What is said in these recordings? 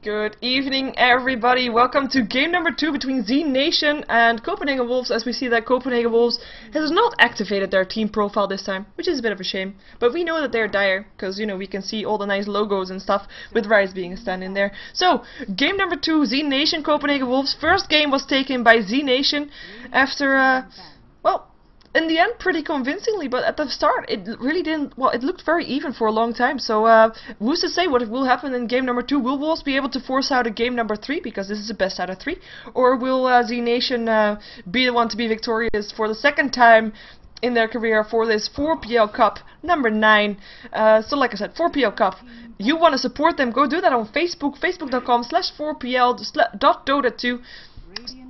Good evening, everybody. Welcome to game number 2 between zNation and Copenhagen Wolves. As we see that Copenhagen Wolves has not activated their team profile this time, which is a bit of a shame. But we know that they're dire, because, you know, we can see all the nice logos and stuff, with Rise being a stand in there. So, game number 2, zNation, Copenhagen Wolves. First game was taken by zNation after, well, in the end, pretty convincingly, but at the start, it really didn't. Well, it looked very even for a long time. So, who's to say what will happen in game number 2? Will Wolves be able to force out a game number 3 because this is the best out of 3, or will zNation be the one to be victorious for the second time in their career for this 4PL Cup number 9? So, like I said, 4PL Cup. You want to support them? Go do that on Facebook, facebook.com/4pl.dota2.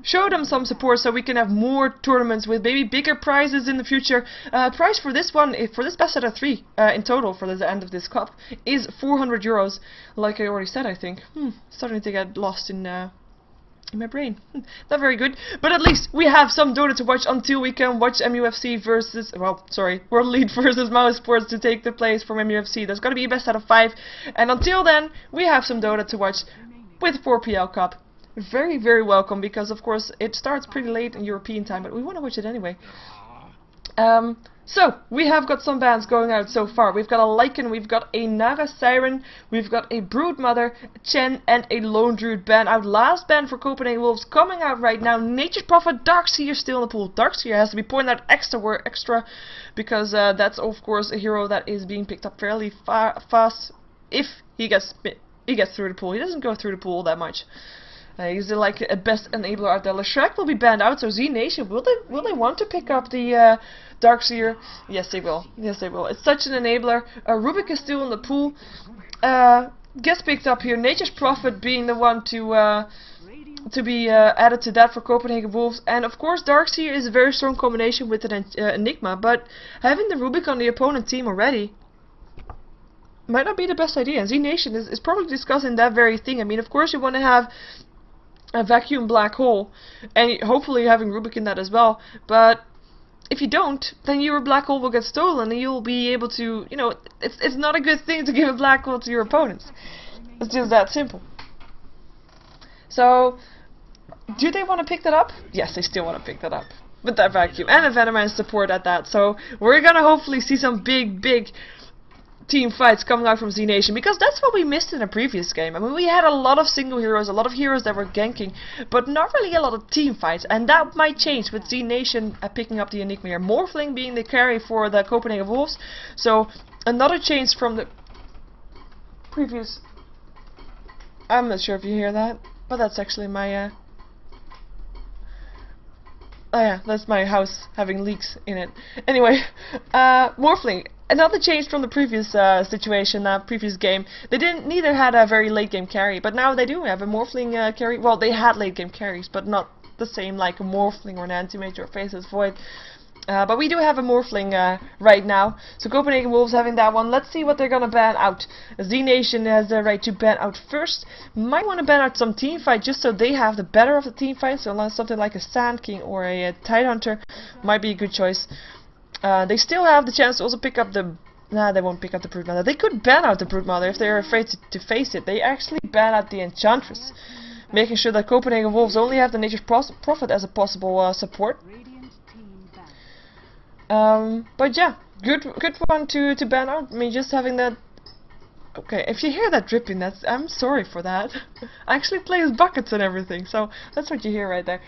Show them some support so we can have more tournaments with maybe bigger prizes in the future. Prize for this one, for this best out of 3 in total for the end of this cup, is 400 euros. Like I already said, I think. Starting to get lost in my brain. Not very good. But at least we have some Dota to watch until we can watch MUFC versus, well, sorry, World Elite versus Mouse Sports to take the place from MUFC. There's going to be a best out of 5. And until then, we have some Dota to watch with 4PL Cup. Very, very welcome, because of course it starts pretty late in European time, but we want to watch it anyway. So, we have got some bans going out so far. We've got a Lycan, we've got a Naga Siren, we've got a Broodmother, Chen, and a Lone Druid ban out. Last ban for Copenhagen Wolves coming out right now. Nature's Prophet, Darkseer still in the pool. Darkseer has to be pointed out extra, because that's of course a hero that is being picked up fairly fast if he gets through the pool. He doesn't go through the pool that much. He's like a best enabler out there. Shrek will be banned out, so zNation, will they want to pick up the Darkseer? Yes, they will. Yes, they will. It's such an enabler. Rubik is still in the pool. Gets picked up here. Nature's Prophet being the one to be added to that for Copenhagen Wolves. And of course, Darkseer is a very strong combination with an Enigma, but having the Rubik on the opponent team already might not be the best idea. And zNation is probably discussing that very thing. I mean, of course, you want to have a vacuum black hole, and hopefully having Rubik in that as well, but if you don't, then your black hole will get stolen and you'll be able to, you know, it's not a good thing to give a black hole to your opponents. It's just that simple. So, do they want to pick that up? Yes, they still want to pick that up with that vacuum, and a Venoman support at that, so we're gonna hopefully see some big team fights coming out from zNation, because that's what we missed in a previous game. I mean, we had a lot of single heroes, a lot of heroes that were ganking, but not really a lot of team fights, and that might change with zNation picking up the Enigma here. Morphling being the carry for the Copenhagen Wolves, so another change from the previous. I'm not sure if you hear that, but that's actually my oh yeah, that's my house having leaks in it. Anyway, Morphling. Another change from the previous situation, previous game. They neither had a very late game carry, but now they do have a Morphling carry. Well, they had late game carries, but not the same like a Morphling or an Anti-Mage or Faceless Void. But we do have a Morphling right now. So Copenhagen Wolves having that one. Let's see what they're gonna ban out. zNation has the right to ban out first. Might want to ban out some team fight just so they have the better of the team fight. So something like a Sand King or a Tidehunter might be a good choice. They still have the chance to also pick up the. Nah, they won't pick up the Broodmother. They could ban out the Broodmother if they're afraid to face it. They actually ban out the Enchantress, making sure that Copenhagen Wolves only have the Nature's Prophet as a possible support. But yeah, good one to ban out. I mean, just having that. Okay, if you hear that dripping, I'm sorry for that. I actually play with buckets and everything, so that's what you hear right there.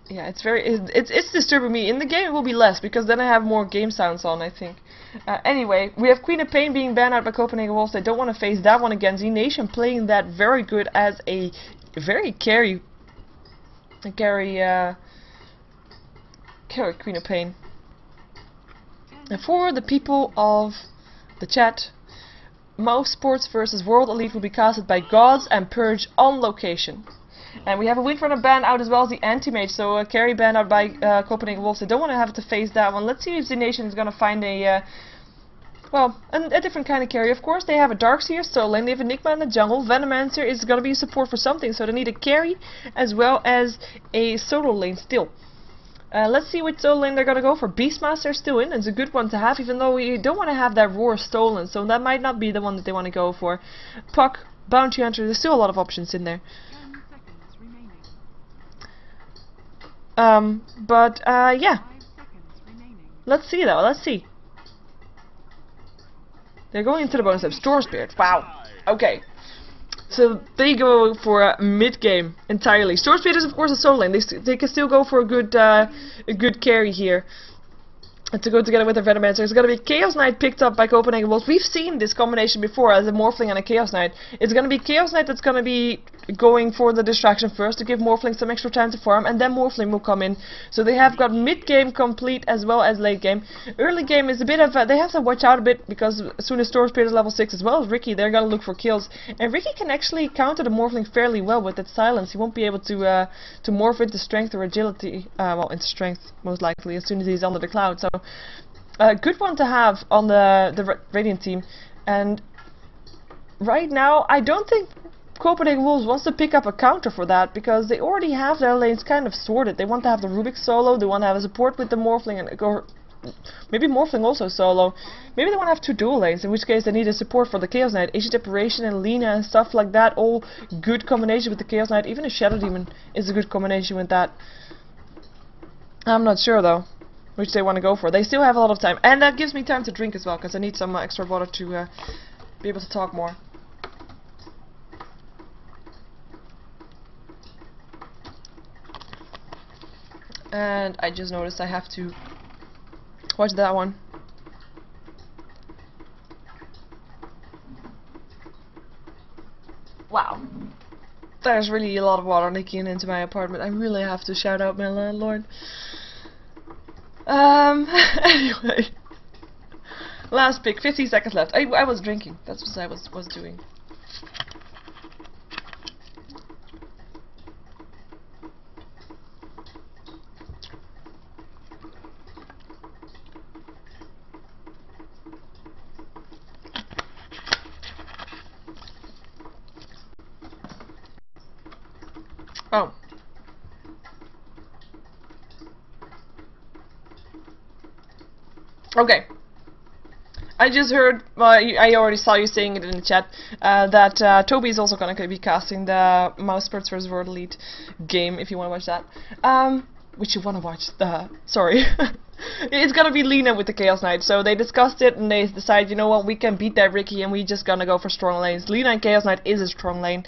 Yeah, it's disturbing me. In the game it will be less, because then I have more game sounds on, I think. Anyway, we have Queen of Pain being banned out by Copenhagen Wolves. They don't want to face that one again. zNation playing that very good as a very carry Queen of Pain. And for the people of the chat, Mouse Sports versus World Elite will be casted by Gods and Purge on location. And we have a Windrunner ban out as well as the Anti-Mage, so a carry ban out by Copenhagen Wolves. They don't want to have to face that one. Let's see if zNation is going to find a different kind of carry. Of course, they have a Darkseer, so lane they have Enigma in the jungle. Venomancer is going to be support for something, so they need a carry as well as a solo lane still. Let's see which solo lane they're gonna go for. Beastmaster still in. It's a good one to have, even though we don't want to have that Roar stolen, so that might not be the one that they want to go for. Puck, Bounty Hunter, there's still a lot of options in there. Yeah. Let's see though, let's see. They're going into the bonus step. Storm Spirit, wow. Okay. So they go for a mid-game entirely. Storm Spirit is of course a solo lane. They can still go for a good carry here. And to go together with their Venomancer. It's going to be Chaos Knight picked up by Copenhagen Wolves. We've seen this combination before as a Morphling and a Chaos Knight. It's going to be Chaos Knight that's going to be going for the distraction first to give Morphling some extra time to farm, and then Morphling will come in. So they have got mid-game complete as well as late game. Early game is a bit of they have to watch out a bit, because as soon as Storm Spirit is level 6 as well as Ricky, they're going to look for kills. And Ricky can actually counter the Morphling fairly well with its silence. He won't be able to morph into strength or agility, well, into strength most likely as soon as he's under the cloud. So a good one to have on the Radiant team. And right now I don't think Copenhagen Wolves wants to pick up a counter for that, because they already have their lanes kind of sorted. They want to have the Rubik solo, they want to have a support with the Morphling, and or maybe Morphling also solo. Maybe they want to have two dual lanes, in which case they need a support for the Chaos Knight. Ancient Apparition and Lina and stuff like that, all good combination with the Chaos Knight. Even a Shadow Demon is a good combination with that. I'm not sure though which they want to go for. They still have a lot of time, and that gives me time to drink as well, because I need some extra water to be able to talk more. And I just noticed I have to watch that one. Wow. There's really a lot of water leaking into my apartment. I really have to shout out my landlord. Anyway. Last pick, 50 seconds left. I was drinking. That's what I was doing. Oh. Okay. I just heard, I already saw you saying it in the chat, that Toby is also going to be casting the Mouse Spirits vs. World Elite game, if you want to watch that. Which you want to watch, sorry. It's going to be Lina with the Chaos Knight, so they discussed it and they decided, you know what, we can beat that Ricky and we just going to go for strong lanes. Lina and Chaos Knight is a strong lane.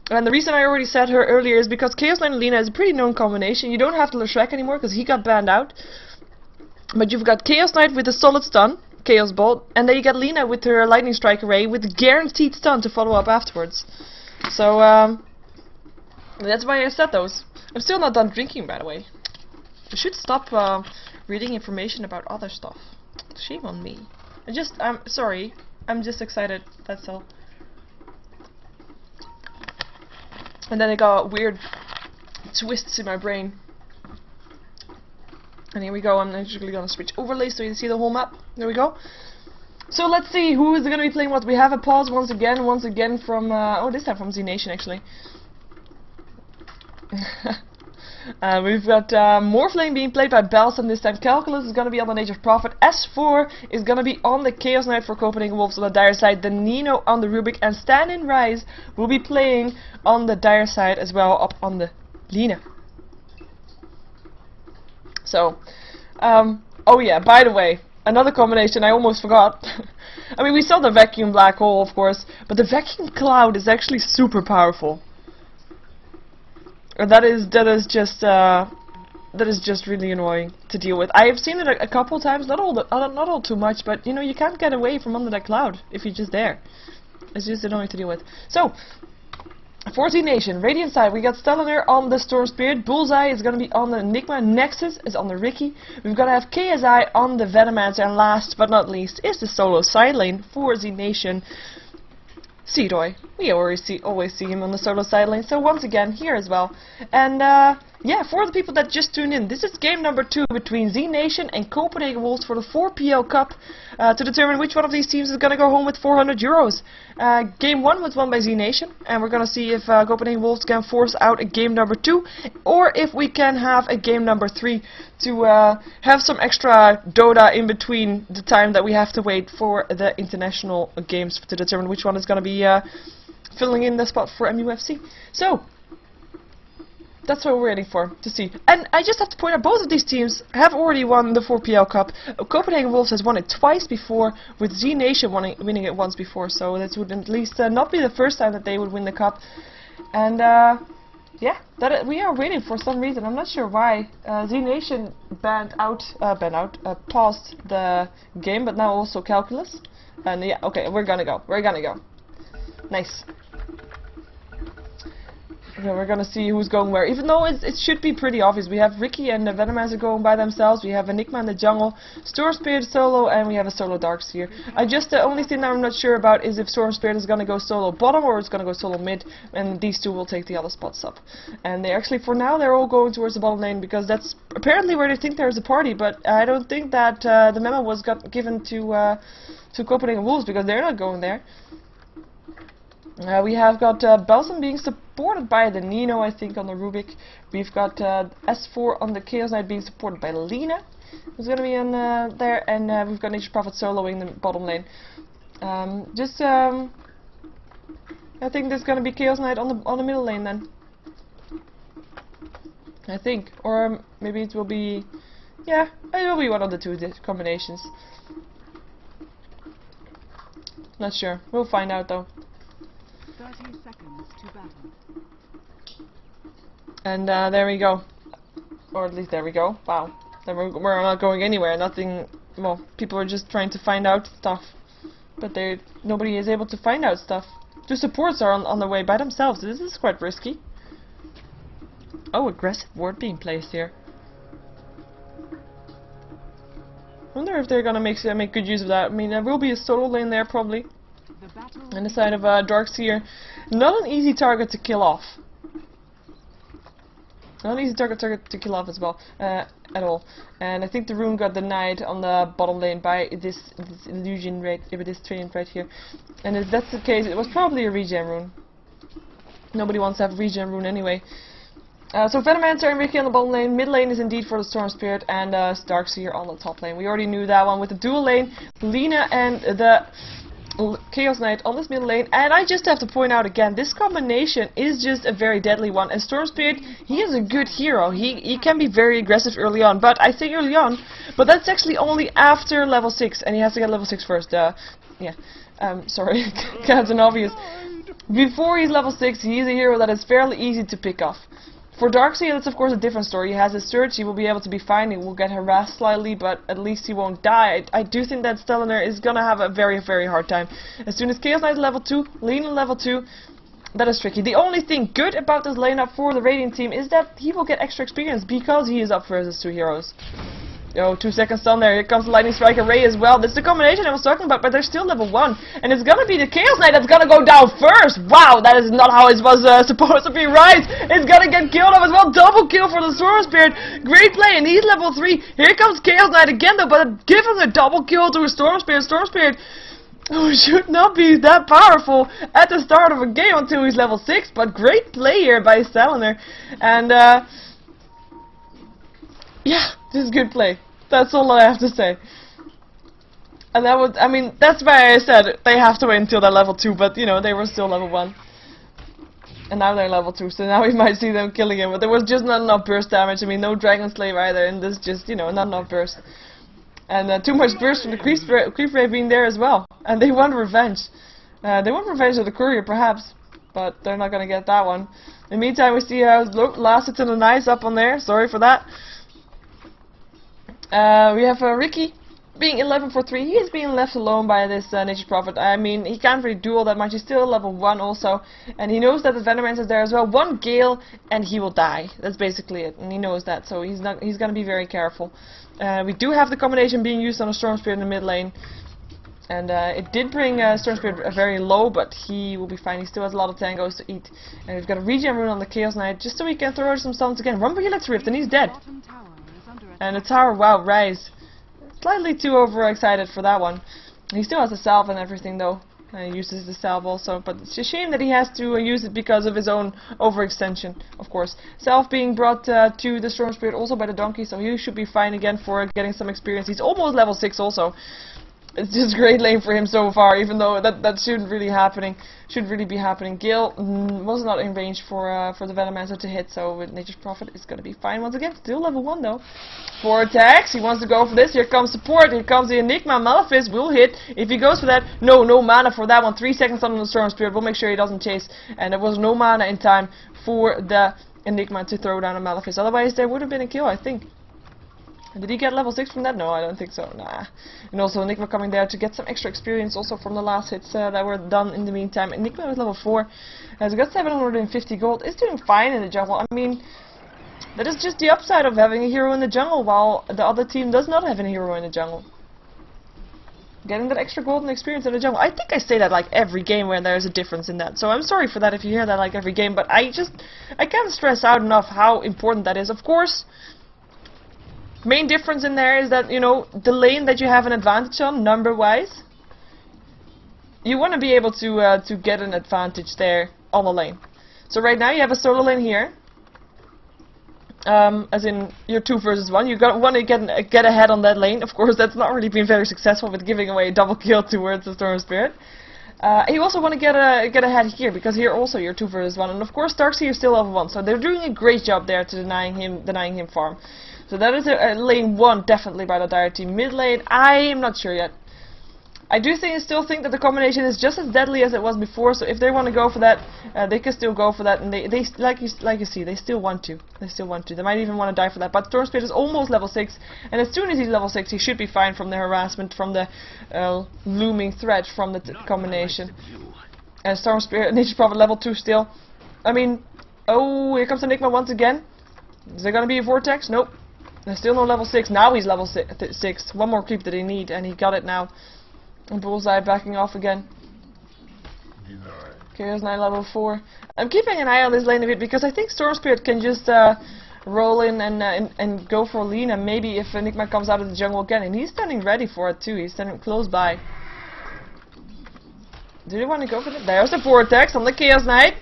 And the reason I already said her earlier is because Chaos Knight and Lina is a pretty known combination. You don't have to Shrek anymore because he got banned out. But you've got Chaos Knight with a solid stun, Chaos Bolt, and then you got Lina with her Lightning Strike array with guaranteed stun to follow up afterwards. So, that's why I said those. I'm still not done drinking, by the way. I should stop reading information about other stuff. Shame on me. I'm sorry. I'm just excited, that's all. And then I got weird twists in my brain. And here we go, I'm actually gonna switch overlay so you see the whole map. There we go. So let's see who is gonna be playing what. We have a pause once again from oh, this time from zNation actually. We've got Morphling being played by Belson this time. Calculus is gonna be on the Nature's Prophet. S4 is gonna be on the Chaos Knight for Copenhagen Wolves on the dire side. The Nino on the Rubik, and Stan and Rise will be playing on the dire side as well, up on the Lina. So, oh yeah, by the way, another combination I almost forgot. I mean, we saw the Vacuum Black Hole, of course, but the Vacuum Cloud is actually super powerful. And that is just really annoying to deal with. I have seen it a couple times, not all too much, but you know, you can't get away from under that cloud if you're just there. It's just annoying to deal with. So, for zNation, Radiant side, we got Stellar on the Storm Spirit, Bullseye is going to be on the Enigma, Nexus is on the Ricky, we've got to have KSI on the Venomancer, and last but not least is the solo side lane for zNation, Seedoy. We always see him on the solo side lane, so once again, here as well. And yeah, for the people that just tuned in, this is game number 2 between zNation and Copenhagen Wolves for the 4PL Cup to determine which one of these teams is going to go home with 400 euros. Game 1 was won by zNation, and we're going to see if Copenhagen Wolves can force out a game number 2, or if we can have a game number 3 to have some extra Dota in between the time that we have to wait for the international games to determine which one is going to be filling in the spot for MUFC. So, that's what we're waiting for, to see. And I just have to point out, both of these teams have already won the 4PL Cup. Copenhagen Wolves has won it twice before, with zNation winning it once before, so this would at least not be the first time that they would win the cup. And yeah, we are waiting for some reason. I'm not sure why. zNation paused the game, but now also calculus. And yeah, okay, we're gonna go. Nice. Yeah, we're gonna see who's going where. Even though it should be pretty obvious. We have Ricky and the Venomancer going by themselves. We have Enigma in the jungle, Storm Spirit solo, and we have a solo Darkseer. The only thing that I'm not sure about is if Storm Spirit is gonna go solo bottom or it's gonna go solo mid, and these two will take the other spots up. And they actually, for now, they're all going towards the bottom lane because that's apparently where they think there's a party. But I don't think that the memo was given to Copenhagen Wolves, because they're not going there. We have got Belson being supported by the Nino, I think, on the Rubik. We've got S4 on the Chaos Knight being supported by Lena, who's going to be in there, and we've got Nature's Prophet soloing the bottom lane. I think there's going to be Chaos Knight on the middle lane then. I think, or maybe it will be, yeah, it will be one of the two combinations. Not sure. We'll find out though. 30 seconds to battle. And there we go. Or at least there we go. Wow. Then we're not going anywhere. Nothing. Well, people are just trying to find out stuff. But nobody is able to find out stuff. Two supports are on the way by themselves. This is quite risky. Oh, aggressive ward being placed here. I wonder if they're gonna make good use of that. I mean, there will be a solo lane there probably. And the side of Darkseer, not an easy target to kill off. Not an easy target to kill off as well, at all. And I think the rune got denied on the bottom lane by this illusion rate, with this trident right here. And if that's the case, it was probably a regen rune. Nobody wants to have a regen rune anyway. So Venomancer and Ricky on the bottom lane. Mid lane is indeed for the Storm Spirit, and Darkseer on the top lane. We already knew that one with the dual lane, Lena and the Chaos Knight on this middle lane. And I just have to point out again, this combination is just a very deadly one. And Storm Spirit, he is a good hero. He can be very aggressive early on, but I say early on, but that's actually only after level 6, and he has to get level 6 first. Yeah, sorry, Captain Obvious. Before he's level 6, he's a hero that is fairly easy to pick off. For Darkseer, that's of course a different story. He has his surge, he will be able to be fine, he will get harassed slightly, but at least he won't die. I do think that Stellar is gonna have a very, very hard time. As soon as Chaos Knight is level 2, Lena level 2, that is tricky. The only thing good about this lineup for the Radiant team is that he will get extra experience because he is up versus 2 heroes. Yo, 2 seconds stun there. Here comes the Lightning Strike Array as well. This is the combination I was talking about, but they're still level 1. And it's gonna be the Chaos Knight that's gonna go down first. Wow, that is not how it was supposed to be, right? It's gonna get killed off as well. Double kill for the Storm Spirit. Great play, and he's level 3. Here comes Chaos Knight again though, but giving a double kill to a Storm Spirit. Storm Spirit should not be that powerful at the start of a game until he's level 6, but great play here by Staliner. And yeah, this is good play. That's all I have to say. And that would, I mean, that's why I said they have to wait until they're level 2, but you know, they were still level 1. And now they're level 2, so now we might see them killing him, but there was just not enough burst damage. I mean, no Dragon Slave either, and this just, you know, not enough burst. And too much burst from the Creep Ray being there as well. And they want revenge. They want revenge of the Courier, perhaps, but they're not gonna get that one. In the meantime, we see last hits in the nice up on there, sorry for that. We have Ricky being 11 for 3. He is being left alone by this Nature's Prophet. I mean, he can't really do all that much. He's still level 1 also. And he knows that the Venomancer is there as well. 1 Gale and he will die. That's basically it. And he knows that. So he's going to be very careful. We do have the combination being used on a Storm Spirit in the mid lane. And it did bring Storm Spirit very low, but he will be fine. He still has a lot of tangos to eat. And we've got a regen rune on the Chaos Knight, just so we can throw some stones again. Rumble Helix Rift, and he's dead. And the tower, wow, Rise. Slightly too overexcited for that one. He still has the salve and everything, though. He uses the salve also, but it's a shame that he has to use it because of his own overextension, of course. Salve being brought to the Storm Spirit also by the donkey, so he should be fine again for getting some experience. He's almost level 6 also. It's just great lane for him so far, even though that shouldn't really be happening. Gale was not in range for the Venomancer to hit, so with Nature's Prophet it's gonna be fine once again. Still level 1 though. Vortex, he wants to go for this. Here comes support. Here comes the Enigma. Malefice will hit if he goes for that. No mana for that one. 3 seconds on the Storm Spirit. We'll make sure he doesn't chase. And there was no mana in time for the Enigma to throw down a Malefice. Otherwise, there would have been a kill, I think. Did he get level 6 from that? No, I don't think so. Nah. And also Enigma coming there to get some extra experience also from the last hits that were done in the meantime. Enigma was level 4. Has got 750 gold. Is doing fine in the jungle. I mean, that is just the upside of having a hero in the jungle while the other team does not have a hero in the jungle. Getting that extra golden experience in the jungle. I think I say that like every game when there's a difference in that. So I'm sorry for that if you hear that like every game. But I can't stress out enough how important that is. Of course, main difference in there is that, you know, the lane that you have an advantage on, number-wise, you want to be able to get an advantage there on the lane. So right now you have a solo lane here, as in you're 2 versus 1. You want to get ahead on that lane. Of course, that's not really been very successful with giving away a double kill towards the Storm Spirit. You also want to get ahead here, because here also you're 2 versus 1, and of course Darkseer is still level 1, so they're doing a great job there to denying him farm. So that is a lane 1 definitely by the Dire team. Mid lane, I am not sure yet. I still think that the combination is just as deadly as it was before. So if they want to go for that, they can still go for that, and they like you see, they still want to. They might even want to die for that. But Storm Spirit is almost level 6, and as soon as he's level 6, he should be fine from the harassment, from the looming threat from the combination. And Storm Spirit, Nature's Prophet level 2 still. I mean, oh, here comes Enigma once again. Is there gonna be a Vortex? Nope. There's still no level 6. Now he's level 6. One more creep that he need, and he got it now. And Bullseye backing off again. Chaos Knight level 4. I'm keeping an eye on this lane a bit, because I think Storm Spirit can just roll in and go for Lina. Maybe if Enigma comes out of the jungle again, and he's standing ready for it too. He's standing close by. Do they want to go for that? There's the Vortex on the Chaos Knight.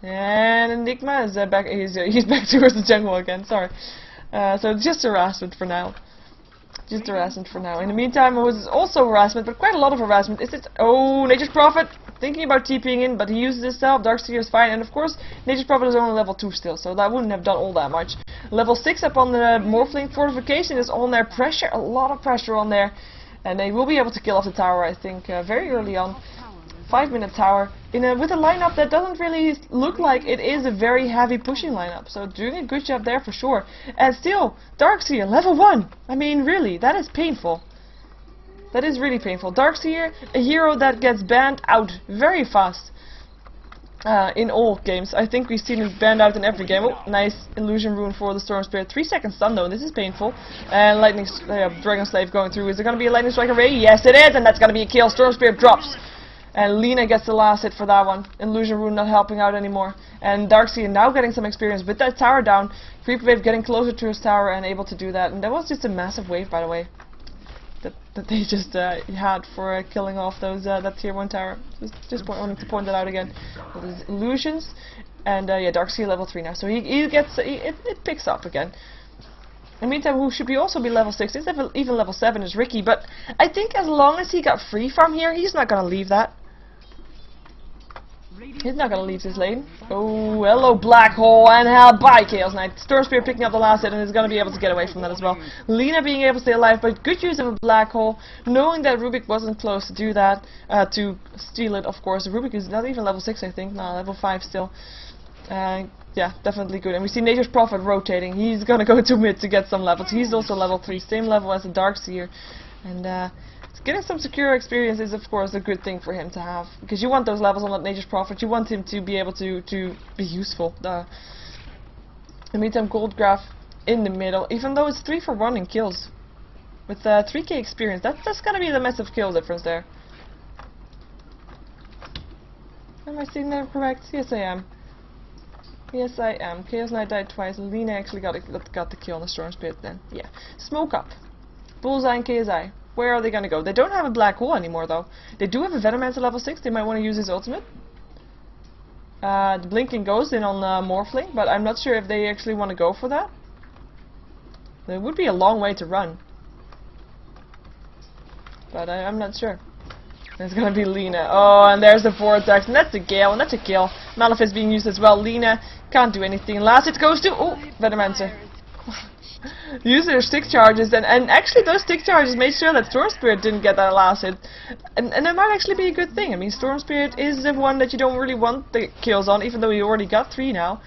And Enigma is back. He's back towards the jungle again. Sorry. So just harassment for now. Just harassment for now. In the meantime, it was also harassment, but quite a lot of harassment. Is it? Oh, Nature's Prophet thinking about TPing in, but he uses himself. Darkseer is fine, and of course, Nature's Prophet is only level 2 still, so that wouldn't have done all that much. Level 6 up on the Morphling Fortification is on there. Pressure, a lot of pressure on there, and they will be able to kill off the tower, I think, very early on. 5-minute tower with a lineup that doesn't really look like it is a very heavy pushing lineup, so doing a good job there for sure. And still, Darkseer level 1. I mean, really, that is painful. That is really painful. Darkseer, a hero that gets banned out very fast in all games. I think we've seen it banned out in every game. Oh, nice illusion rune for the Storm Spirit. 3 seconds stun though. This is painful. And lightning Dragon Slave going through. Is there going to be a lightning strike array? Yes, it is, and that's going to be a kill. Storm Spirit drops. And Lina gets the last hit for that one. Illusion Rune not helping out anymore. And Darkseer now getting some experience with that tower down. Creep Wave getting closer to his tower and able to do that. And that was just a massive wave, by the way, that they just had for killing off those that tier 1 tower. Just wanting to point that out again. With his illusions. And yeah, Darkseer level 3 now. So he gets it picks up again. In the meantime, who should also be level 6, even level 7 is Ricky. But I think as long as he got free farm here, he's not going to leave that. He's not gonna leave this lane. Oh, hello Black Hole, and hell, bye Chaos Knight. Storm Spirit picking up the last hit and is gonna be able to get away from that as well. Lina being able to stay alive, but good use of a Black Hole, knowing that Rubik wasn't close to do that, to steal it, of course. Rubik is not even level 6, I think. No, level 5 still. Yeah, definitely good. And we see Nature's Prophet rotating. He's gonna go to mid to get some levels. He's also level 3, same level as the Darkseer. And getting some secure experience is of course a good thing for him to have, because you want those levels on that Nature's Prophet. You want him to be able to be useful. In the meantime, Goldgraph in the middle, even though it's 3 for 1 in kills with 3k experience. That's gonna be the massive kill difference there. Am I seeing that correct? Yes, I am. Yes, I am. Chaos Knight died twice. Lena actually got the kill on the Storm Spirit then. Yeah. Smoke up. Bullseye and KSI. Where are they gonna go? They don't have a black hole anymore though. They do have a Venomancer level 6. They might want to use his ultimate. The blinking goes in on Morphling, but I'm not sure if they actually want to go for that. It would be a long way to run. But I'm not sure. It's gonna be Lena. Oh, and there's the Vortex, and that's a Gale, and that's a kill. Malefice being used as well. Lena can't do anything. Last it goes to... Oh, Venomancer. Use their stick charges, and actually those stick charges made sure that Storm Spirit didn't get that last hit. And that might actually be a good thing. I mean, Storm Spirit is the one that you don't really want the kills on, even though he already got 3 now.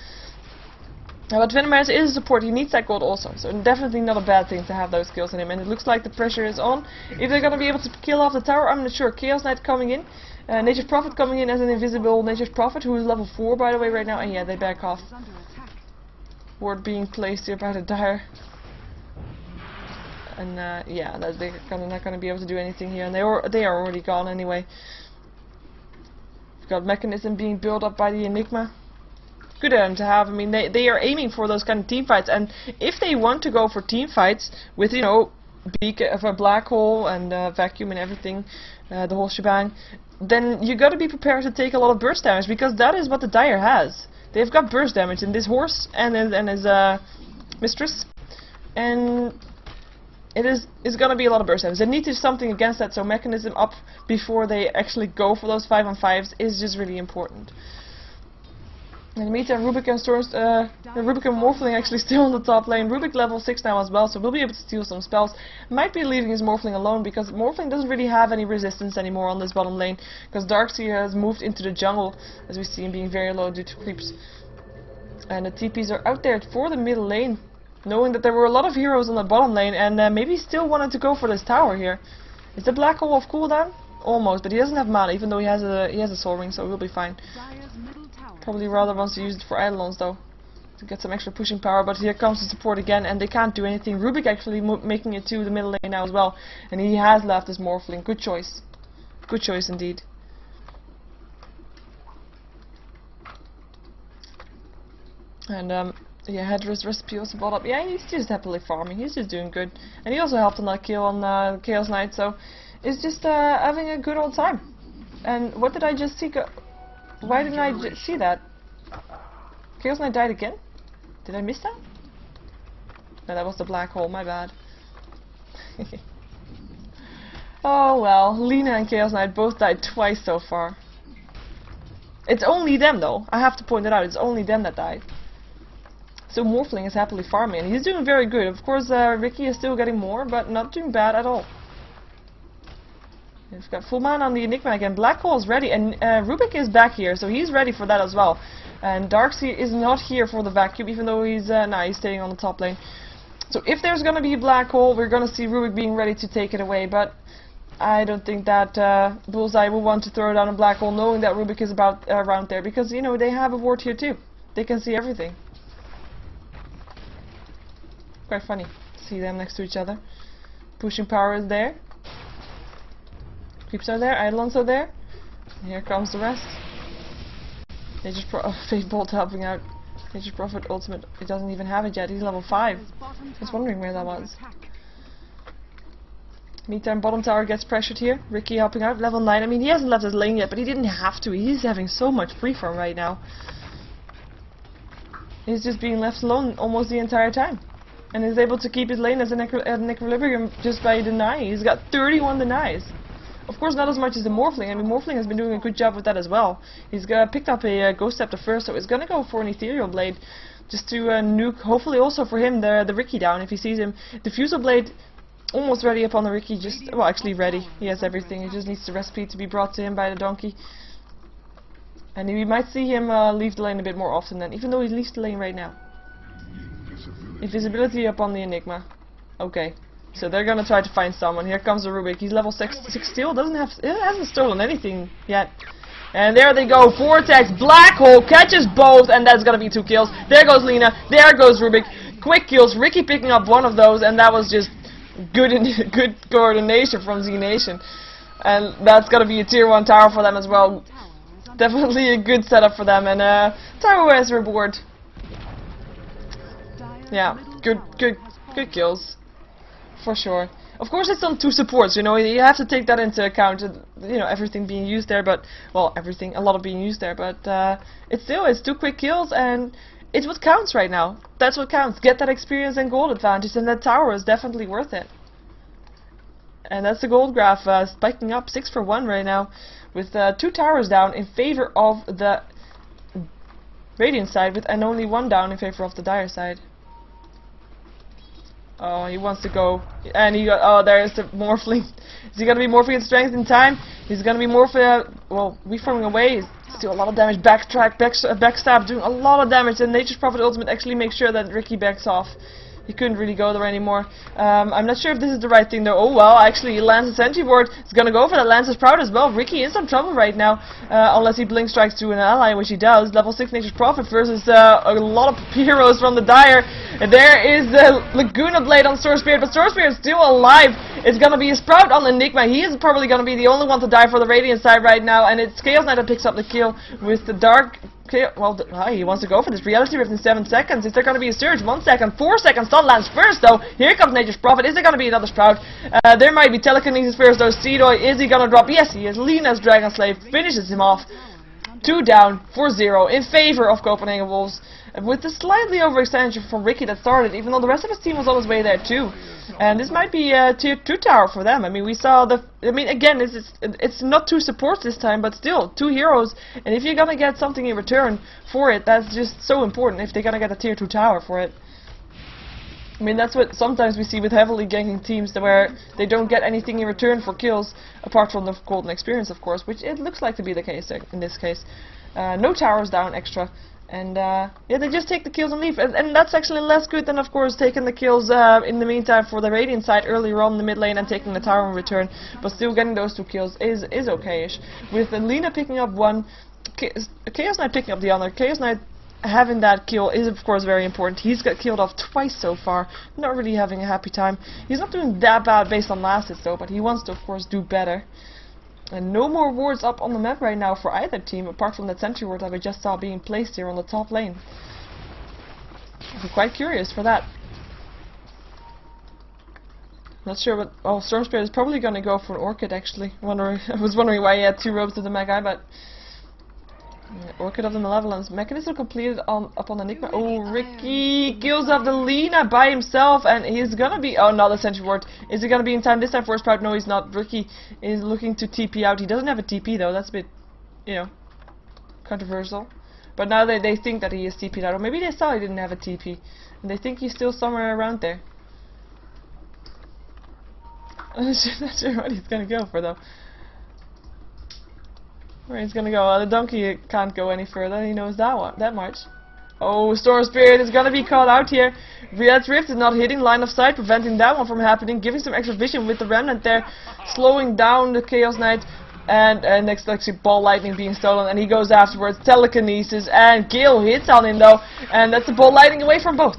But Venomancer is a support, he needs that gold also, so definitely not a bad thing to have those kills on him. And it looks like the pressure is on. If they're gonna be able to kill off the tower, I'm not sure. Chaos Knight coming in, Nature's Prophet coming in as an invisible Nature's Prophet, who is level 4 by the way right now, and yeah, they back off. Ward being placed here by the Dire. And yeah, they're not gonna be able to do anything here, and they are already gone anyway. We've got Mechanism being built up by the Enigma. Good at them to have. I mean, they are aiming for those kind of team fights, and if they want to go for team fights with, you know, beacon of a black hole and vacuum and everything, the whole shebang, then you got to be prepared to take a lot of burst damage, because that is what the Dire has. They've got burst damage in this horse and his mistress, and it's gonna be a lot of burst damage. They need to do something against that, so Mechanism up before they actually go for those 5-on-5s is just really important. In the meantime, Rubik and Rubik and Morphling actually still on the top lane. Rubik level 6 now as well, so we'll be able to steal some spells. Might be leaving his Morphling alone, because Morphling doesn't really have any resistance anymore on this bottom lane, because Darkseer has moved into the jungle, as we see him being very low due to creeps. And the TPs are out there for the middle lane, knowing that there were a lot of heroes on the bottom lane, and maybe still wanted to go for this tower here. Is the Black Hole off cooldown? Almost, but he doesn't have mana, even though he has a Soul Ring, so he'll be fine. Probably rather wants to use it for Eidolons though, to get some extra pushing power, but here comes the support again, and they can't do anything. Rubik actually making it to the middle lane now as well, and he has left his Morphling. Good choice. Good choice indeed. And yeah, Headrest Recipe also brought up. Yeah, he's just happily farming, he's just doing good. And he also helped on that kill on Chaos Knight, so it's just having a good old time. And what did I just see why didn't I see that? Chaos Knight died again? Did I miss that? No, that was the black hole, my bad. Oh well, Lena and Chaos Knight both died twice so far. It's only them though, I have to point it out, it's only them that died. So Morphling is happily farming, and he's doing very good. Of course, Ricky is still getting more, but not doing bad at all. We've got full mana on the Enigma again. Black Hole is ready, and Rubik is back here, so he's ready for that as well. And Darkseer is not here for the vacuum, even though he's he's staying on the top lane. So if there's gonna be a Black Hole, we're gonna see Rubik being ready to take it away. But I don't think that Bullseye will want to throw down a Black Hole, knowing that Rubik is around there, because you know they have a ward here too. They can see everything. Quite funny to see them next to each other. Pushing power is there. Creeps are there, Eidolons are there. And here comes the rest. Fate Bolt helping out. Nature's Prophet ultimate. He doesn't even have it yet, he's level 5. I was wondering where that was. Meantime, bottom tower gets pressured here. Ricky helping out, level 9. I mean, he hasn't left his lane yet, but he didn't have to. He's having so much free farm right now. He's just being left alone almost the entire time. And is able to keep his lane as an equilibrium just by denying. He's got 31 denies. Of course, not as much as the Morphling. I mean, Morphling has been doing a good job with that as well. He's picked up a Ghost Scepter first, so he's gonna go for an Ethereal Blade, just to nuke, hopefully also for him, the Ricky down, if he sees him. Diffusal Blade, almost ready upon the Ricky, well, actually ready. He has everything, he just needs the recipe to be brought to him by the donkey. And we might see him leave the lane a bit more often then, even though he leaves the lane right now. Invisibility upon the Enigma. Okay. So they're gonna try to find someone. Here comes the Rubik. He's level 6 still. Hasn't stolen anything yet. And there they go. Vortex, Black Hole, catches both, and that's gonna be 2 kills. There goes Lena. There goes Rubik. Quick kills. Ricky picking up one of those, and that was just good coordination from zNation. And that's gonna be a tier 1 tower for them as well. Definitely a good setup for them, and Tower as reward. Yeah, good kills, for sure. Of course, it's on 2 supports. You know, you have to take that into account. You know, everything being used there, but well, a lot of being used there. But it's 2 quick kills, and it's what counts right now. That's what counts. Get that experience and gold advantage, and that tower is definitely worth it. And that's the gold graph spiking up 6 for 1 right now, with 2 towers down in favor of the Radiant side, and only 1 down in favor of the Dire side. Oh, he wants to go, and he got, oh, there's the morphling. Is he gonna be morphing in strength in time? He's gonna be morphing, well, reforming away. He's doing a lot of damage. Backstab, doing a lot of damage, and Nature's Prophet ultimate actually makes sure that Ricky backs off. He couldn't really go there anymore. I'm not sure if this is the right thing though. Oh well, actually Lance's Sentry Ward is gonna go for that. Lance's Proud as well. Ricky is in trouble right now, unless he blink strikes to an ally, which he does. Level 6 Nature's Prophet versus a lot of heroes from the Dire. And there is the Laguna Blade on Sword Spirit, but Sword Spirit is still alive. It's gonna be a Sprout on Enigma. He is probably gonna be the only one to die for the Radiant side right now, and it's Chaos Knight that picks up the kill with the Dark. Okay, well, he wants to go for this Reality Rift in 7 seconds. Is there going to be a surge? 1 second, 4 seconds. Stun lands first, though. Here comes Nature's Prophet. Is there going to be another Sprout? There might be Telekinesis first, though. Seedoy, is he going to drop? Yes, he is. Lena's Dragon Slave finishes him off. 2 down, 4-0 in favor of Copenhagen Wolves. With the slightly overextension from Ricky that started, even though the rest of his team was on his way there too. And this might be a tier 2 tower for them. I mean, we saw the... I mean, again, it's not 2 supports this time, but still, 2 heroes. And if you're gonna get something in return for it, that's just so important if they're gonna get a tier 2 tower for it. I mean, that's what sometimes we see with heavily ganking teams, where they don't get anything in return for kills, apart from the golden experience, of course, which it looks like to be the case in this case. No towers down extra. And yeah, they just take the kills and leave, and that's actually less good than, of course, taking the kills in the meantime for the Radiant side earlier on in the mid lane and taking the tower in return. But still getting those 2 kills is okayish. With Lena picking up 1, Chaos Knight picking up the other. Chaos Knight having that kill is, of course, very important. He's got killed off twice so far, not really having a happy time. He's not doing that bad based on last hits though, but he wants to, of course, do better. And no more wards up on the map right now for either team, apart from that sentry ward that we just saw being placed here on the top lane. I'm quite curious for that. Not sure what... Oh, Storm Spirit is probably going to go for an Orchid, actually. I was wondering why he had 2 robes to the Magi, but... Orchid of the Malevolence. Mechanism completed up on Enigma. Oh, Ricky kills off the Lena by himself, and he's gonna be... Oh, no, the Sentry Ward. Is he gonna be in time this time for a Sprout? No, he's not. Ricky is looking to TP out. He doesn't have a TP, though. That's a bit, you know, controversial. But now they think that he is TP'd out. Or maybe they saw he didn't have a TP, and they think he's still somewhere around there. I'm not sure what he's gonna go for, though. Where he's gonna go? The donkey can't go any further. He knows that much. Oh, Storm Spirit is gonna be called out here. Reality Rift is not hitting line of sight, preventing that one from happening. Giving some extra vision with the Remnant there, slowing down the Chaos Knight. And next, actually, Ball Lightning being stolen, and he goes afterwards. Telekinesis, and Gale hits on him though, and that's the Ball Lightning away from both.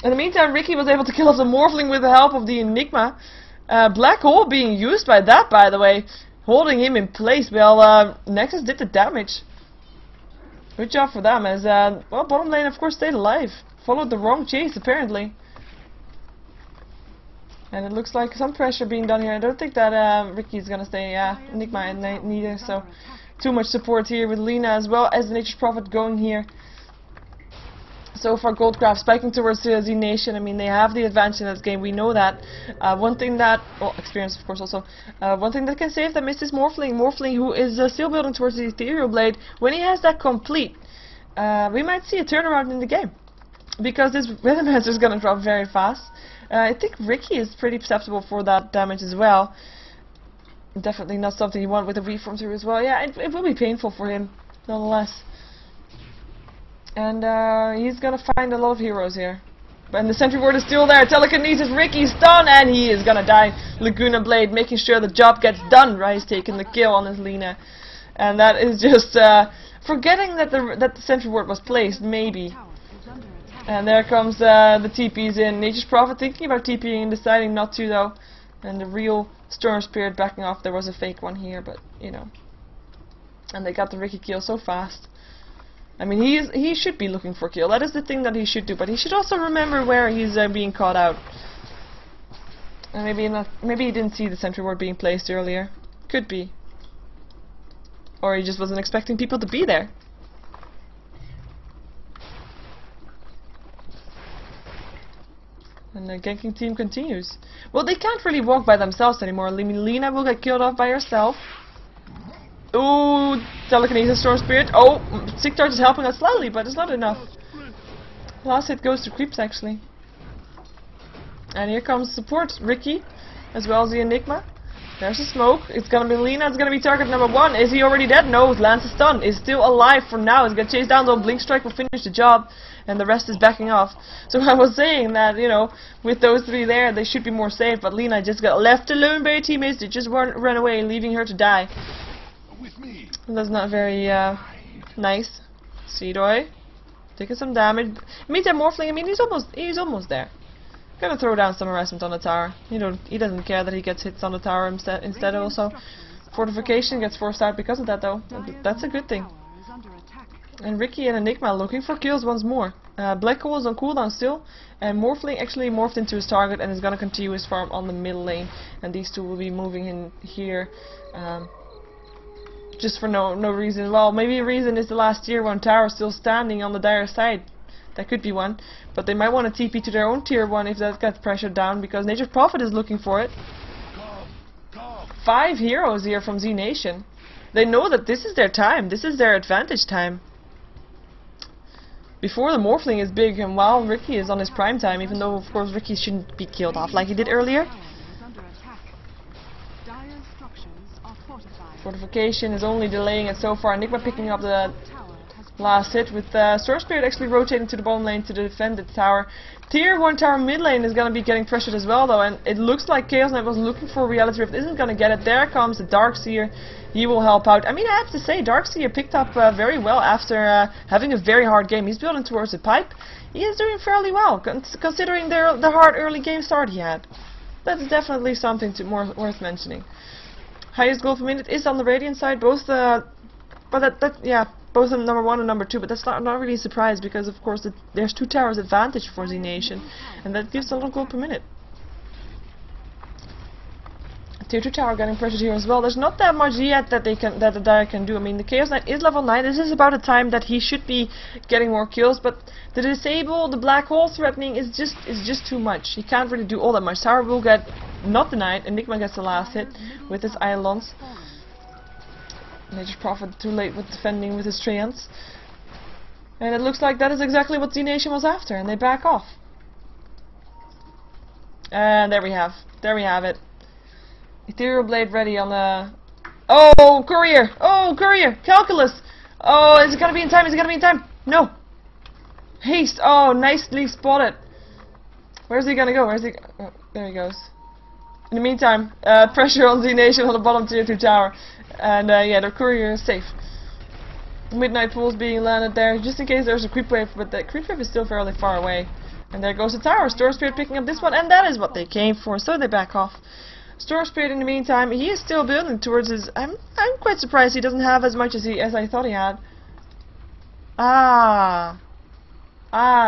In the meantime, Ricky was able to kill off the Morphling with the help of the Enigma. Black Hole being used by that, by the way. Holding him in place. Well, Nexus did the damage. Good job for them, as, well, bottom lane, of course, stayed alive. Followed the wrong chase, apparently. And it looks like some pressure being done here. I don't think that Ricky's gonna stay, Enigma and neither, so... Too much support here with Lena, as well as the Nature's Prophet going here. So far, Goldcraft spiking towards zNation. I mean, they have the advantage in this game. We know that. One thing that, well, experience of course also. One thing that can save them is this Morphling. Morphling, who is still building towards the Ethereal Blade. When he has that complete, we might see a turnaround in the game, because this Rhythmancer is gonna drop very fast. I think Ricky is pretty susceptible for that damage as well. Definitely not something you want with a reform through as well. Yeah, it will be painful for him, nonetheless. And he's gonna find a lot of heroes here. And the Sentry Ward is still there. Telekinesis, Ricky's stunned, and he is gonna die. Laguna Blade making sure the job gets done. Ryze taking the kill on his Lena. And that is just forgetting that the Sentry Ward was placed, maybe. And there comes the TPs in. Nature's Prophet thinking about TPing and deciding not to, though. And the real Storm Spirit backing off. There was a fake one here, but, you know. And they got the Ricky kill so fast. I mean, he should be looking for kill. That is the thing that he should do. But he should also remember where he's being caught out. And maybe he didn't see the sentry ward being placed earlier. Could be. Or he just wasn't expecting people to be there. And the ganking team continues. Well, they can't really walk by themselves anymore. I mean, Lena will get killed off by herself. Ooh, telekinesis, Storm Spirit. Oh, Sick Charge is helping us slightly, but it's not enough. Last hit goes to creeps, actually. And here comes support, Ricky, as well as the Enigma. There's the smoke. It's gonna be Lena. It's gonna be target number 1. Is he already dead? No, Lance is stunned. Is still alive for now. He's gonna chase down. So Blink Strike will finish the job, and the rest is backing off. So I was saying that, you know, with those 3 there, they should be more safe. But Lena just got left alone by her teammates. They just run away, leaving her to die. And that's not very nice. Seedoy taking some damage. Meantime, Morphling. I mean, he's almost there. Gonna throw down some harassment on the tower. He doesn't care that he gets hits on the tower instead also. Fortification gets forced out because of that though. That's a good thing. And Ricky and Enigma looking for kills once more. Black Hole is on cooldown still, and Morphling actually morphed into his target and is gonna continue his farm on the middle lane. And these two will be moving in here, just for no reason. Well, maybe a reason is the last tier 1 tower still standing on the dire side. That could be one, but they might want to TP to their own tier 1 if that gets pressured down, because Nature's Prophet is looking for it. 5 heroes here from zNation. They know that this is their time, this is their advantage time. Before the Morphling is big, and while Ricky is on his prime time, even though of course Ricky shouldn't be killed off like he did earlier. Fortification is only delaying it so far. Enigma picking up the last hit with Storm Spirit actually rotating to the bottom lane to defend the tower. Tier 1 tower mid lane is going to be getting pressured as well though, and it looks like Chaos Knight was looking for Reality Rift, isn't going to get it. There comes the Darkseer. He will help out. I mean, I have to say, Darkseer picked up very well after having a very hard game. He's building towards the pipe. He is doing fairly well, considering the hard early game start he had. That's definitely something worth mentioning. Highest goal per minute is on the Radiant side, both both on number 1 and number 2, but that's not really a surprise because of course there's 2 towers advantage for zNation, and that gives a lot of gold per minute. Tier 2 tower getting pressured here as well. There's not that much yet that the Dire can do. I mean, the Chaos Knight is level 9. This is about the time that he should be getting more kills, but the disable, the black hole threatening is just too much. He can't really do all that much. Tower will get not denied. Enigma gets the last hit with his Iolons. Nature's Prophet too late with defending with his Treants. And it looks like that is exactly what zNation was after, and they back off. And there we have it. Ethereal Blade ready on the... Oh, Courier! Oh, Courier! Calculus! Oh, is it gonna be in time? Is it gonna be in time? No! Haste! Oh, nicely spotted. Where's he gonna go? Oh, there he goes. In the meantime, pressure on zNation on the bottom tier 2 tower. And yeah, the Courier is safe. Midnight Pool's being landed there, just in case there's a creep wave, but the creep wave is still fairly far away. And there goes the tower. Storm Spirit picking up this one, and that is what they came for, so they back off. Storm Spirit in the meantime, he is still building towards his... I'm quite surprised he doesn't have as much as I thought he had.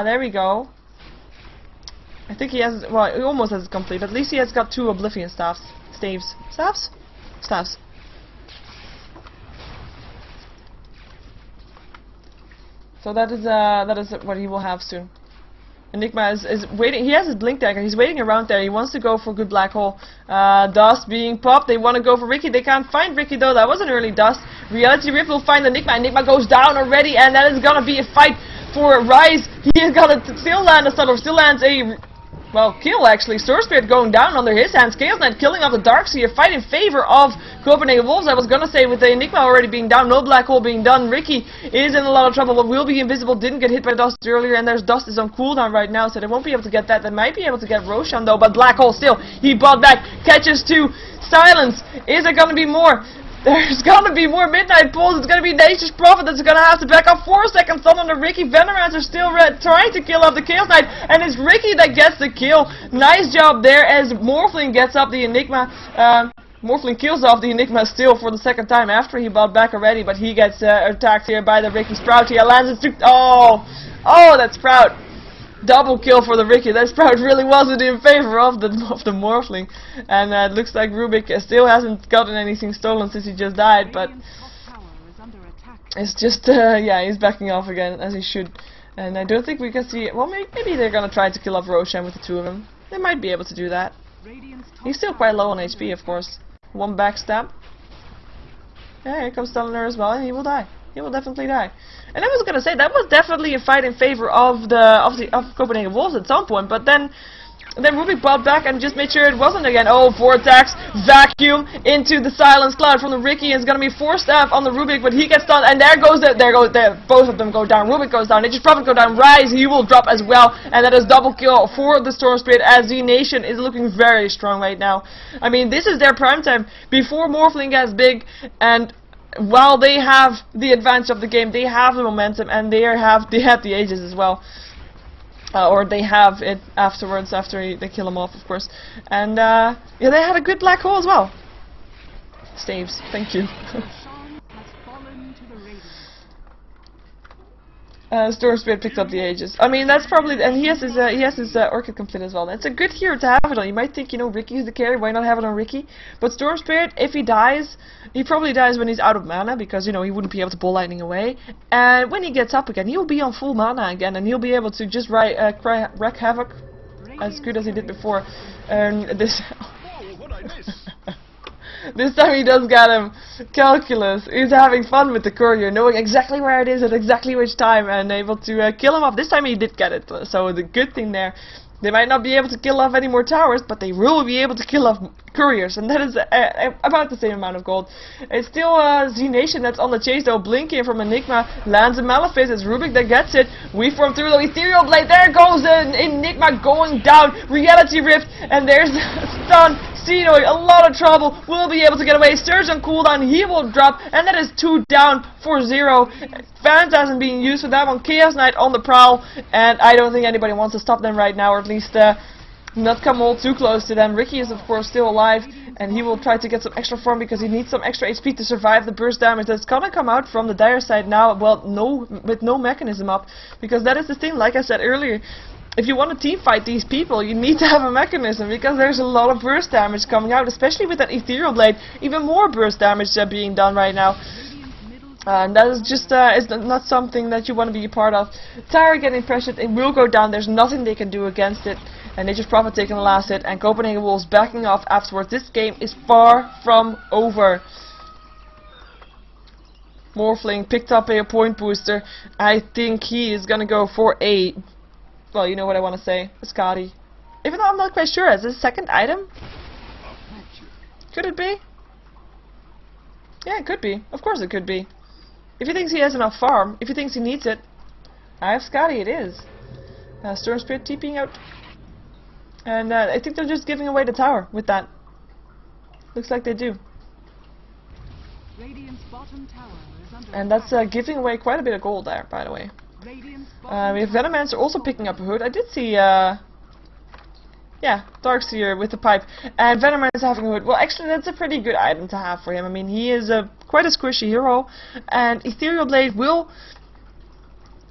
There we go. I think he has, well, he almost has it complete. At least he has got 2 Oblivion Staves. Staves. So that is what he will have soon. Enigma is waiting. He has his Blink Dagger. He's waiting around there. He wants to go for good Black Hole. Dust being popped. They want to go for Ricky. They can't find Ricky though. That was an early Dust. Reality Rift will find Enigma. Enigma goes down already, and that is gonna be a fight for Rise. He is gonna still land a stun, still lands a... Well, kill actually. Storm Spirit going down under his hands. Chaos Knight killing off the Darkseer. Fight in favor of Copenhagen Wolves. I was gonna say with the Enigma already being down, no Black Hole being done. Ricky is in a lot of trouble, but will be invisible. Didn't get hit by Dust earlier, and there's Dust is on cooldown right now, so they won't be able to get that. They might be able to get Roshan though, but Black Hole still. He bought back. Catches 2. Silence. Is there gonna be more? There's gonna be more Midnight Pulls. It's gonna be Nature's Prophet that's gonna have to back up. 4 seconds stun on the Ricky. Venomrats are still trying to kill off the Chaos Knight, and it's Ricky that gets the kill. Nice job there as Morphling gets up the Enigma. Morphling kills off the Enigma still for the second time after he bought back already, but he gets attacked here by the Ricky Sprout. He lands it to... Oh, that Sprout! Double kill for the Ricky. That Sprout really wasn't in favor of the Morphling. And it looks like Rubik still hasn't gotten anything stolen since he just died, but... It's just, yeah, he's backing off again, as he should. And I don't think we can see... Well, maybe they're gonna try to kill off Roshan with the two of them. They might be able to do that. He's still quite low on HP, of course. One backstab. Yeah, here comes Stunner as well, and he will die. He will definitely die. And I was gonna say that was definitely a fight in favor of Copenhagen Wolves at some point, but then Rubik bought back and just made sure it wasn't again. Oh, 4 attacks, vacuum into the silence cloud from the Ricky. It's gonna be 4 stab on the Rubik, but he gets stunned, and both of them go down. Rubik goes down, Nature's Prophet go down, Rise, he will drop as well, and that is double kill for the Storm Spirit as zNation is looking very strong right now. I mean, this is their prime time before Morphling gets big, and while they have the advantage of the game, they have the momentum, and they have the ages as well. Or they have it afterwards, after they kill him off, of course. And yeah, they had a good black hole as well. Staves, thank you. Storm Spirit picked up the ages. I mean, that's probably, and he has his Orchid complete as well. It's a good hero to have it on. You might think, you know, Ricky's the carry, why not have it on Ricky? But Storm Spirit, if he dies, he probably dies when he's out of mana, because, you know, he wouldn't be able to ball lightning away. And when he gets up again, he'll be on full mana again, and he'll be able to just wreak havoc as good as he did before. And this... This time he does get him. Calculus. He's having fun with the courier, knowing exactly where it is at exactly which time, and able to kill him off. This time he did get it, so the good thing there. They might not be able to kill off any more towers, but they will be able to kill off couriers, and that is about the same amount of gold. It's still zNation that's on the chase though. Blinking from Enigma, lands a Malefice. It's Rubik that gets it. We form through the Ethereal Blade. There goes the Enigma going down. Reality Rift, and there's stun. Xenoid, a lot of trouble, will be able to get away. Surge on cooldown, he will drop, and that is 2 down for 0. Phantasm being used for that one. Chaos Knight on the prowl, and I don't think anybody wants to stop them right now, or at least not come all too close to them. Ricky is of course still alive, and he will try to get some extra farm because he needs some extra HP to survive the burst damage that's gonna come out from the dire side now. Well, with no mechanism up, because that is the thing, like I said earlier. If you want to team fight these people, you need to have a mechanism, because there's a lot of burst damage coming out, especially with that Ethereal Blade. Even more burst damage being done right now. And that is just is not something that you want to be a part of. Tower getting pressured, it will go down, there's nothing they can do against it. And Nature's Prophet taking the last hit, and Copenhagen Wolves backing off afterwards. This game is far from over. Morphling picked up a point booster. I think he is gonna go for a... Well, you know what I want to say. Scotty. Even though I'm not quite sure. Is this a second item? Could it be? Yeah, it could be. Of course it could be. If he thinks he has enough farm, if he thinks he needs it, I have Scotty, it is. Storm Spirit TPing out. And I think they're just giving away the tower with that. Looks like they do. And that's giving away quite a bit of gold there, by the way. We have Venomancer also picking up a hood. I did see, yeah, Darkseer with the pipe. And Venomancer having a hood. Well, actually, that's a pretty good item to have for him. I mean, he is quite a squishy hero. And Ethereal Blade will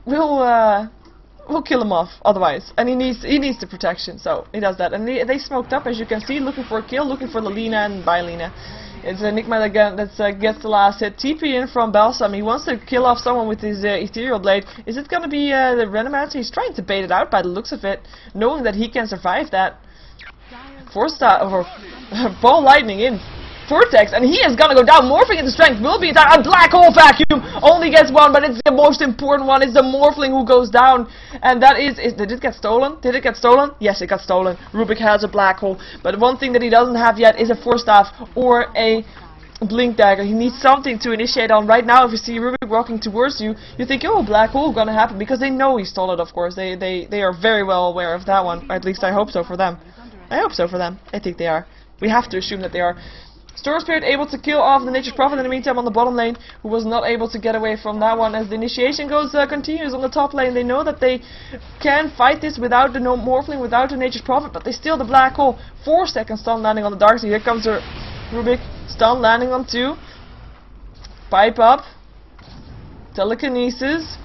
kill him off otherwise. And he needs the protection, so he does that. And they smoked up, as you can see, looking for a kill, looking for the Lina and by Lina. It's Enigma again that gets the last hit. TP in from Balsam. He wants to kill off someone with his Ethereal Blade. Is it gonna be the Venomancer? He's trying to bait it out by the looks of it, knowing that he can survive that. 4-star over ball lightning in. Vortex, and he is gonna go down. Morphing into strength will be attacked. A black hole vacuum only gets one, but it's the most important one. It's the Morphling who goes down, and that is did it get stolen? Did it get stolen? Yes, it got stolen. Rubik has a black hole, but one thing that he doesn't have yet is a 4-staff or a blink dagger. He needs something to initiate on. Right now, if you see Rubik walking towards you, you think, oh, black hole gonna happen, because they know he stole it. Of course, they are very well aware of that one. Or at least I hope so for them. I hope so for them. I think they are. We have to assume that they are. Storm Spirit able to kill off the Nature's Prophet in the meantime on the bottom lane, who was not able to get away from that one. As the initiation continues on the top lane, they know that they can fight this without the Morphling, without the Nature's Prophet, but they steal the black hole. 4 seconds stun landing on the Darkseer. Here comes Rubik, stun landing on 2. Pipe up. Telekinesis.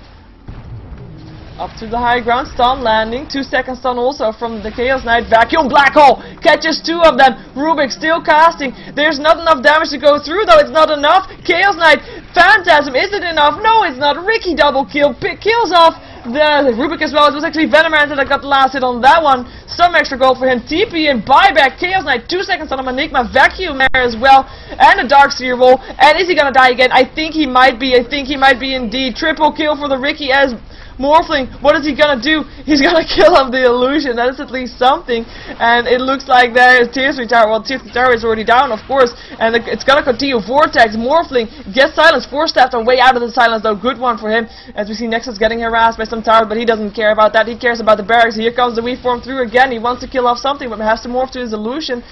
Up to the high ground, stun landing. 2 second stun also from the Chaos Knight. Vacuum Black Hole catches 2 of them. Rubik still casting. There's not enough damage to go through though. It's not enough. Chaos Knight, Phantasm, is it enough? No, it's not. Ricky double kill, kills off the Rubik as well. It was actually Venomancer that got the last hit on that one. Some extra gold for him. TP and buyback. Chaos Knight, 2 seconds on him. Enigma, Vacuum Air as well. And a Darkseer roll. And is he gonna die again? I think he might be. I think he might be indeed. Triple kill for the Ricky as Morphling, what is he gonna do? He's gonna kill off the illusion. That is at least something. And it looks like there is Tier 3 Tower. Well, Tier 3 Tower is already down, of course. And it's gonna continue. Vortex, Morphling, gets silence. 4-stepped away out of the silence, though. Good one for him. As we see Nexus getting harassed by some towers, but he doesn't care about that. He cares about the barracks. Here comes the Reform through again. He wants to kill off something, but has to morph to his illusion.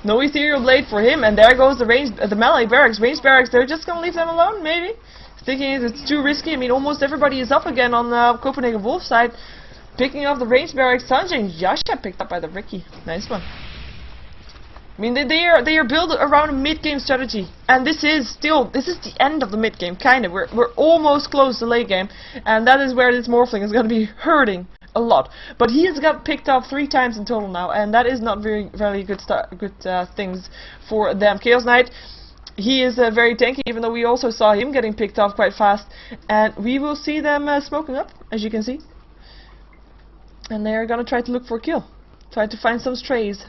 No Ethereal Blade for him. And there goes the melee barracks. Range barracks, they're just gonna leave them alone, maybe? Thinking it's too risky. I mean, almost everybody is up again on the Copenhagen Wolves side. Picking up the range barracks. Sanjay and Yasha picked up by the Ricky. Nice one. I mean, they are built around a mid-game strategy, and this is the end of the mid-game, kind of. We're almost close to late game, and that is where this Morphling is going to be hurting a lot. But he has got picked up 3 times in total now, and that is not very good things for them. Chaos Knight. He is very tanky, even though we also saw him getting picked off quite fast. And we will see them smoking up, as you can see. And they're gonna try to look for a kill. Try to find some strays.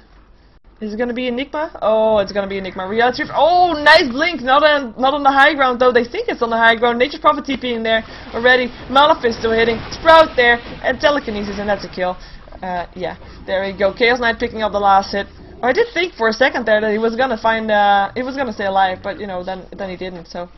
Is it gonna be Enigma? Oh, it's gonna be Enigma. Reality Rift. Oh, nice blink! Not on the high ground, though. They think it's on the high ground. Nature's Prophet TPing there already. Malefisto hitting. Sprout there. And Telekinesis, and that's a kill. Yeah, there we go. Chaos Knight picking up the last hit. I did think for a second there that he was gonna find, he was gonna stay alive, but you know, then he didn't. So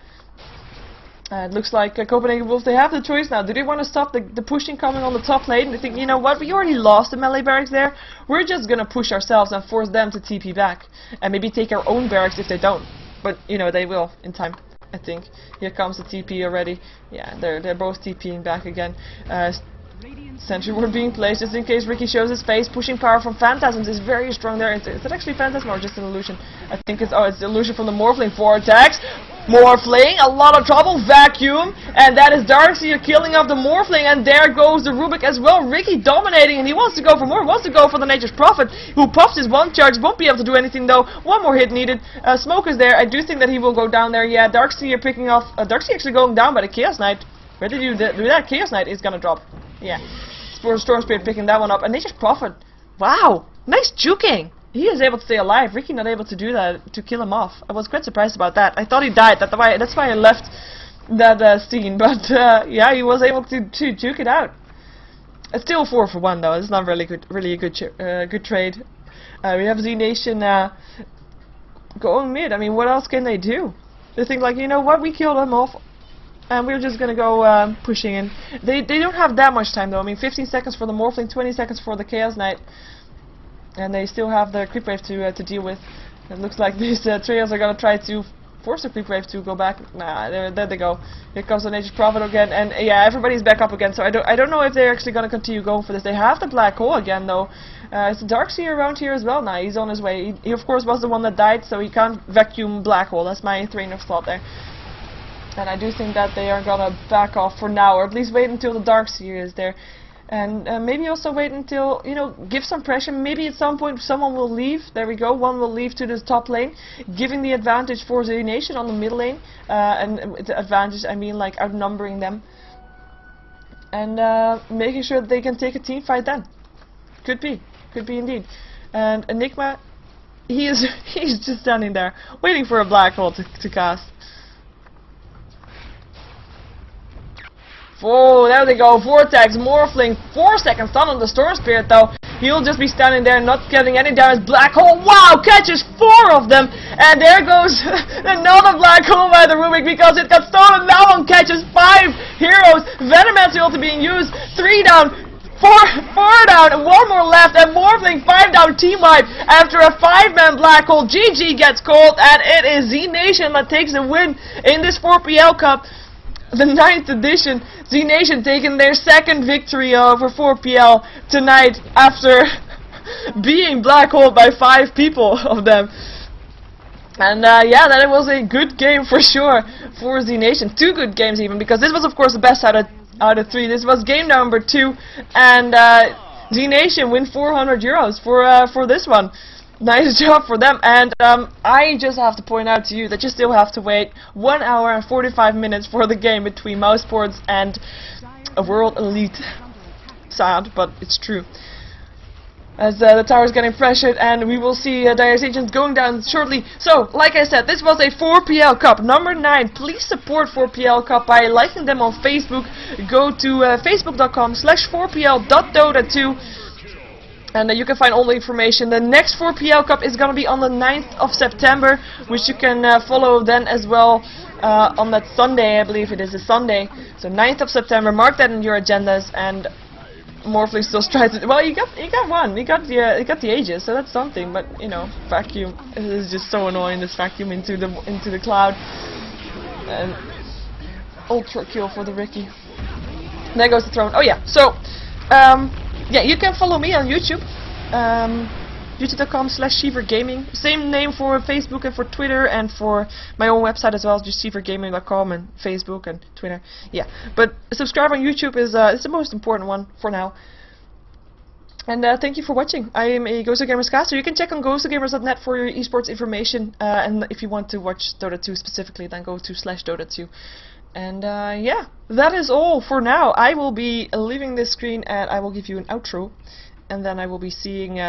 it looks like Copenhagen Wolves, they have the choice now. Do they want to stop the pushing coming on the top lane? They think, you know what, we already lost the melee barracks there. We're just gonna push ourselves and force them to TP back, and maybe take our own barracks if they don't. But you know, they will in time, I think. Here comes the TP already. Yeah, they're both TPing back again. Sentry ward being placed just in case Ricky shows his face. Pushing power from Phantasms is very strong there. Is it actually Phantasm or just an illusion? I think it's the illusion from the Morphling. Vortex. Morphling, a lot of trouble. Vacuum, and that is Darkseer killing off the Morphling, and there goes the Rubik as well. Ricky dominating, and he wants to go for more. Wants to go for the Nature's Prophet, who pops his 1 charge. Won't be able to do anything though. 1 more hit needed. Smoke is there. I do think that he will go down there. Yeah, Darkseer picking off. Darkseer actually going down by the Chaos Knight. Where did you do that? Chaos Knight is gonna drop. Yeah. Storm Spirit picking that one up. And Nature's Prophet. Wow. Nice juking. He is able to stay alive. Ricky not able to do that, to kill him off. I was quite surprised about that. I thought he died. That's why I left that scene. But yeah, he was able to juke it out. It's still 4 for 1 though. It's not really a good trade. We have zNation going mid. I mean, what else can they do? They think like, you know what, we killed him off. And we're just gonna go pushing in. They don't have that much time though. I mean, 15 seconds for the Morphling, 20 seconds for the Chaos Knight, and they still have the creep wave to deal with. It looks like these trios are gonna try to force the creep wave to go back. Nah, there they go. Here comes the Nature's Prophet again, and yeah, everybody's back up again. So I don't know if they're actually gonna continue going for this. They have the black hole again though. It's Darkseer around here as well. Now he's on his way. He of course was the one that died, so he can't vacuum black hole. That's my train of thought there. And I do think that they are gonna back off for now, or at least wait until the Darkseer is there. And maybe also wait until, you know, give some pressure. Maybe at some point someone will leave. There we go, one will leave to the top lane, giving the advantage for zNation on the mid lane. And the advantage, I mean like outnumbering them. And making sure that they can take a team fight then. Could be indeed. And Enigma, he's just standing there, waiting for a black hole to cast. Oh, there they go. Vortex, Morphling, 4 seconds stun on the Storm Spirit though. He'll just be standing there not getting any damage. Black hole, wow, catches 4 of them. And there goes another black hole by the Rubik because it got stolen. That one catches 5 heroes. Venomancer ulti being used. 3 down. 4 down, and 1 more left, and Morphling 5 down, team wipe after a 5-man black hole. GG gets called, and it is zNation that takes the win in this 4PL Cup. The 9th edition, zNation taking their 2nd victory over 4PL tonight after being black holed by 5 people of them. And yeah, that it was a good game for sure for zNation. 2 good games even, because this was of course the best out of 3. This was game number 2, and zNation win 400 euros for this one. Nice job for them. And I just have to point out to you that you still have to wait 1 hour and 45 minutes for the game between Mousesports and a World Elite. Sad, but it's true. As the tower is getting pressured, and we will see Dire's Agents going down shortly. So, like I said, this was a 4PL Cup, number 9. Please support 4PL Cup by liking them on Facebook. Go to facebook.com/4pl.dota2, and you can find all the information. The next 4PL Cup is going to be on the 9th of September, which you can follow then as well on that Sunday. I believe it is a Sunday. So 9th of September, mark that in your agendas. And Morphle still tries to. Well, you got one. You got the Aegis, so that's something. But you know, vacuum is just so annoying. This vacuum into the cloud. And ultra kill for the Ricky. And there goes the throne. Oh yeah. So yeah, you can follow me on YouTube. YouTube.com/SheeverGaming. Same name for Facebook and for Twitter and for my own website as well, just SheeverGaming.com and Facebook and Twitter. Yeah, but subscribe on YouTube is the most important one for now. And thank you for watching. I am a GhostGamers caster. You can check on GhostGamers.net for your esports information. And if you want to watch Dota 2 specifically, then go to /Dota2. And yeah, that is all for now. I will be leaving this screen and I will give you an outro. And then I will be seeing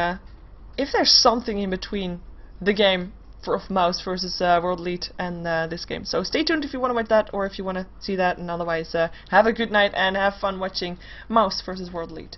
if there's something in between the game of Mouse versus World Elite and this game. So stay tuned if you want to watch that, or if you want to see that, and otherwise have a good night and have fun watching Mouse versus World Elite.